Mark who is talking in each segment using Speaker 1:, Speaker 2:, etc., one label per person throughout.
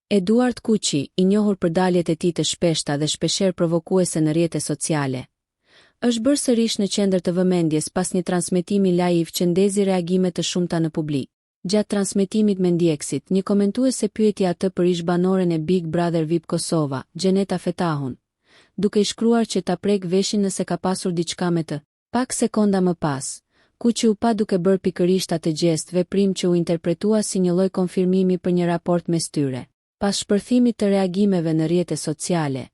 Speaker 1: Eduard Kuqi, i njohur për daljet e tij të shpeshta dhe shpeshherë provokuese në rrjetet sociale, është bërë sërish në qendër të vëmendjes pas një transmetimi live që ndezi reagime të shumta në publik. Gjatë transmetimit me ndjekësit, një komentuese pyeti atë për ish-banoren e Big Brother VIP Kosova, Gjeneta Fetahun, duke i shkruar që ta prek veshin nëse ka pasur diçka me të. Pak sekonda më pas, Kuqi u pa duke bërë pikërisht atë gjest, veprim që u interpretua si një lloj konfirmimi për një raport mes tyre. Pas shpërthimit të reagimeve në rrjetet sociale,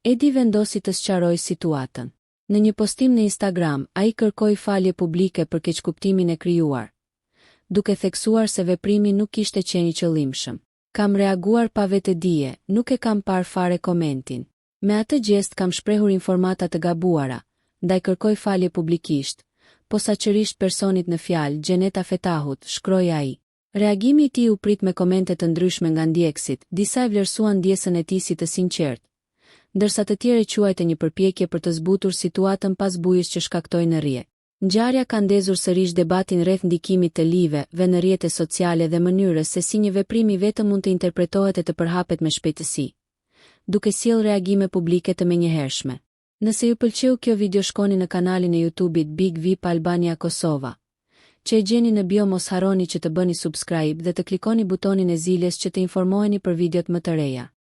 Speaker 1: Edi vendosi të sqarojë situatën. Në një postim në Instagram, ai kërkoi falje publike për keqkuptimin e krijuar, duke theksuar se veprimi nuk kishte qenë i qëllimshëm. Kam reaguar pa vetëdije, nuk e kam parë fare komentin. Me atë gjest kam shprehur informata të gabuara, ndaj kërkoj falje publikisht, posaçërisht personit në fjalë, Gjeneta Fetahut, shkroi ai. Reagimi i tij u prit me komente të ndryshme nga ndjekësit, disa e vlerësuan ndjesën e tij si të sinqertë, ndërsa të tjerë quajtë një përpjekje për të zbutur situatën pas bujës që shkaktoi në rrjet. Ngjarja ka ndezur sërish debatin rreth ndikimit të liveve në rrjetet sociale dhe mënyrës se si një veprim i vetëm mund të interpretohet e të përhapet me shpejtësi, duke sjellë reagime publike të menjëhershme. Nëse ju pëlqeu kjo video, shkoni në kanalin e YouTube-it Big VIP Albania Kosova, që e gjeni në bio. Mos harroni që të bëni subscribe dhe të klikoni butonin e ziljes që të informoheni për videot më të reja.